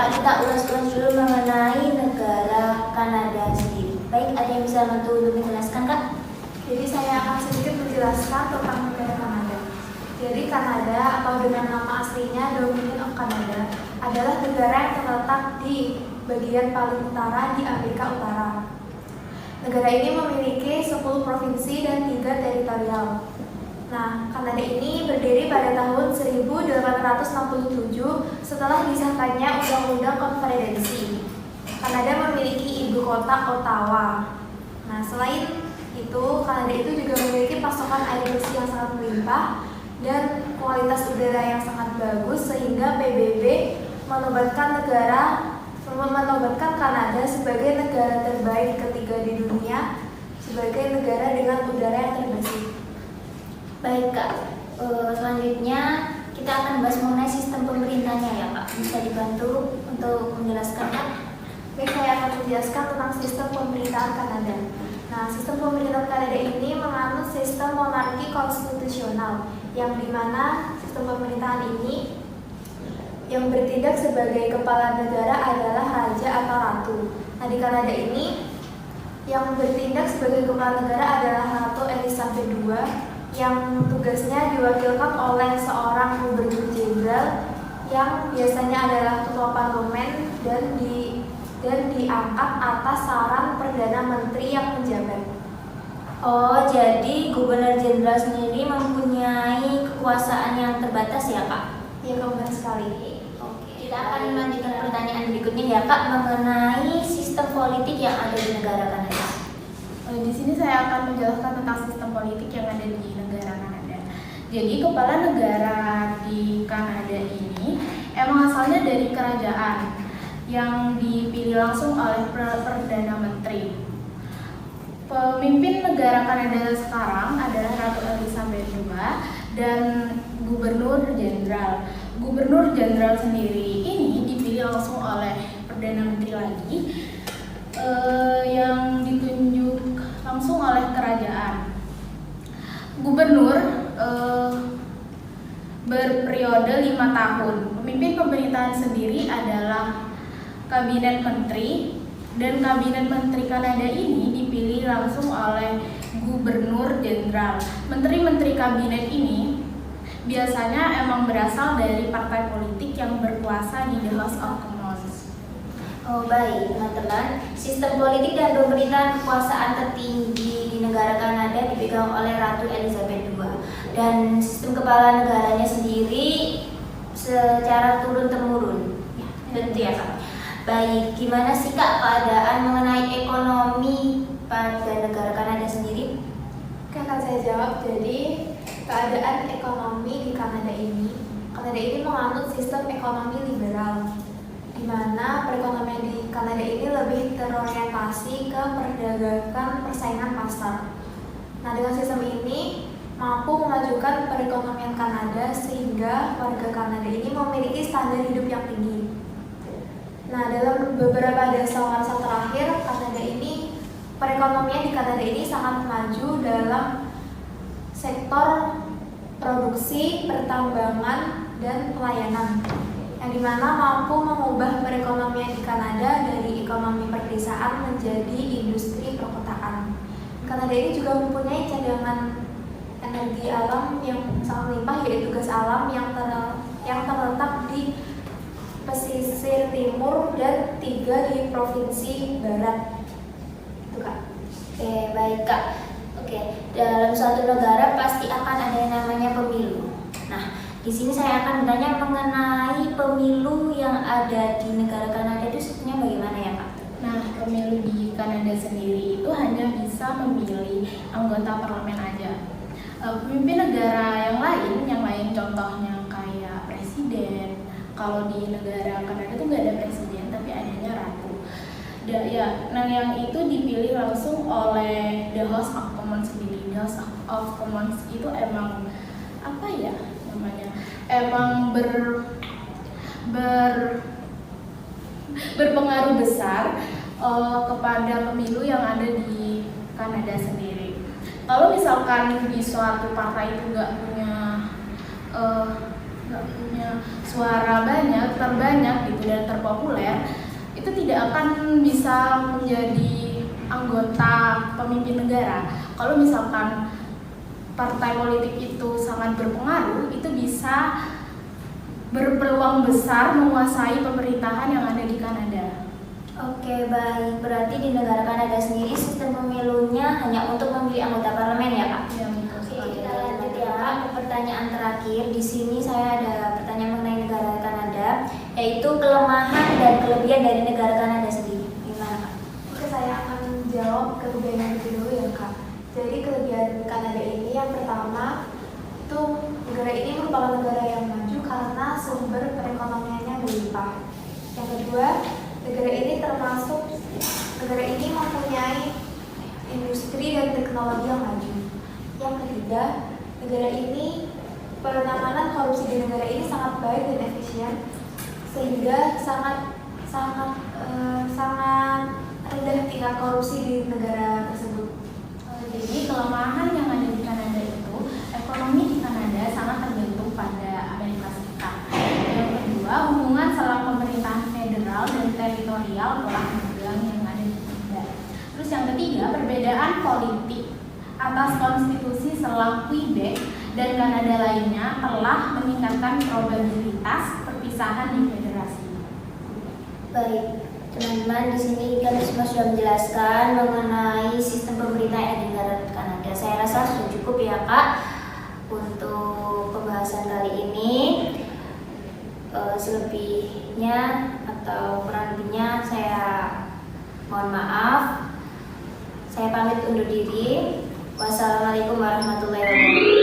Kak, kita ulas-ulas dulu mengenai negara Kanada sendiri. Baik, ada yang bisa bantu untuk menjelaskan, Kak? Jadi saya akan sedikit menjelaskan tentang negara Kanada. Jadi Kanada atau dengan nama aslinya Dominion of Canada adalah negara yang terletak di bagian paling utara di Amerika Utara. Negara ini memiliki 10 provinsi dan 3 teritorial. Nah, Kanada ini berdiri pada tahun 1867 setelah disahkannya Undang-Undang Konfederasi. Kanada memiliki ibu kota Ottawa. Nah, selain itu, Kanada itu juga memiliki pasokan air bersih yang sangat melimpah dan kualitas udara yang sangat bagus sehingga PBB menobatkan Kanada sebagai negara terbaik ketiga di dunia sebagai negara dengan udara yang terbersih. Baik, Kak. Selanjutnya kita akan bahas mengenai sistem pemerintahnya ya, Kak. Bisa dibantu untuk menjelaskan, Kak? Baik, saya akan menjelaskan tentang sistem pemerintahan Kanada. Nah, sistem pemerintahan Kanada ini menganut sistem monarki konstitusional, yang dimana sistem pemerintahan ini yang bertindak sebagai kepala negara adalah raja atau ratu. Nah, di Kanada ini yang bertindak sebagai kepala negara adalah Ratu Elizabeth II, yang tugasnya diwakilkan oleh seorang gubernur jenderal yang biasanya adalah ketua parlemen dan diangkat atas saran perdana menteri yang menjabat. Oh, jadi gubernur jenderal sendiri mempunyai kekuasaan yang terbatas ya, Kak? Ya, benar sekali. Oke, kita akan melanjutkan pertanyaan berikutnya ya, Kak, mengenai sistem politik yang ada di negara Kanada. Di sini saya akan menjelaskan tentang sistem politik yang ada di negara Kanada. Jadi kepala negara di Kanada ini emang asalnya dari kerajaan yang dipilih langsung oleh Perdana Menteri. Pemimpin negara Kanada sekarang adalah Ratu Elizabeth II dan Gubernur Jenderal. Gubernur Jenderal sendiri ini dipilih langsung oleh Perdana Menteri lagi yang ditunjuk langsung oleh kerajaan. Gubernur berperiode 5 tahun. Pemimpin pemerintahan sendiri adalah Kabinet Menteri, dan Kabinet Menteri Kanada ini dipilih langsung oleh Gubernur Jenderal. Menteri-menteri kabinet ini biasanya emang berasal dari partai politik yang berkuasa di The House of Commons. Oh, baik, teman-teman. Sistem politik dan pemerintahan kekuasaan tertinggi di negara Kanada dipegang oleh Ratu Elizabeth II, dan sistem kepala negaranya sendiri secara turun-temurun. Tentu ya, Kak. Baik, gimana sih, Kak, keadaan mengenai ekonomi pada negara Kanada sendiri? Akan saya jawab. Jadi, keadaan ekonomi di Kanada ini menganut sistem ekonomi liberal, di mana perekonomian di Kanada ini lebih terorientasi ke perdagangan persaingan pasar. Nah, dengan sistem ini mampu memajukan perekonomian Kanada sehingga warga Kanada ini memiliki standar hidup yang tinggi. Nah, dalam beberapa dasar terakhir, perekonomian di Kanada ini sangat maju dalam sektor produksi, pertambangan, dan pelayanan, yang dimana mampu mengubah perekonomian di Kanada dari ekonomi perdesaan menjadi industri perkotaan. Kanada ini juga mempunyai cadangan energi alam yang sangat melimpah, yaitu gas alam yang terletak di pesisir timur dan 3 di provinsi barat. Itu, Kak. Oke, baik, Kak. Oke, dalam suatu negara pasti akan ada yang namanya pemilu. Nah, di sini saya akan bertanya mengenai pemilu yang ada di negara Kanada itu sebetulnya bagaimana ya, Kak? Nah, pemilu di Kanada sendiri itu hanya bisa memilih anggota parlemen aja. Pemimpin negara yang lain contohnya kayak presiden. Kalau di negara Kanada tuh nggak ada presiden, tapi adanya ratu. Nah, yang itu dipilih langsung oleh The House of Commons sendiri. The House of Commons itu emang apa ya namanya? Emang berpengaruh besar kepada pemilu yang ada di Kanada sendiri. Kalau misalkan di suatu partai itu nggak punya nggak punya suara terbanyak gitu dan terpopuler, itu tidak akan bisa menjadi anggota pemimpin negara. Kalau misalkan partai politik itu sangat berpengaruh, itu bisa berpeluang besar menguasai pemerintahan yang ada di Kanada. Oke, baik. Berarti di negara Kanada sendiri sistem pemilunya hanya untuk memilih anggota parlemen ya, Kak? Ya, betul Oke, sekali. kita lanjut ya, Kak, ke pertanyaan terakhir. Di sini saya ada pertanyaan mengenai negara Kanada, yaitu kelemahan dan kelebihan dari negara Kanada sendiri. Gimana, Kak? Oke, saya akan jawab kelebihan itu dulu ya Kak. Jadi kelebihan Kanada ini yang pertama itu negara ini merupakan negara yang maju karena sumber perekonomiannya berlimpah. Yang kedua, negara ini mempunyai industri dan teknologi yang maju. Yang ketiga, negara ini penanganan korupsi di negara ini sangat baik dan efisien sehingga sangat rendah tingkat korupsi di negara tersebut. Jadi kelemahan yang ada di Kanada itu, ekonomi di Kanada sangat tergantung pada Amerika Serikat. Yang kedua, hubungan selang pemerintahan federal dan teritorial telah menggelang yang ada di Kanada. Terus yang ketiga, perbedaan politik atas konstitusi selang Quebec dan Kanada lainnya telah meningkatkan probabilitas perpisahan di federasi. Baik, teman-teman, di sini kami semua sudah menjelaskan mengenai sistem pemerintahan di negara Kanada. Saya rasa sudah cukup ya, Kak, untuk pembahasan kali ini. Selebihnya atau kurang lebihnya saya mohon maaf. Saya pamit undur diri. Wassalamualaikum warahmatullahi wabarakatuh.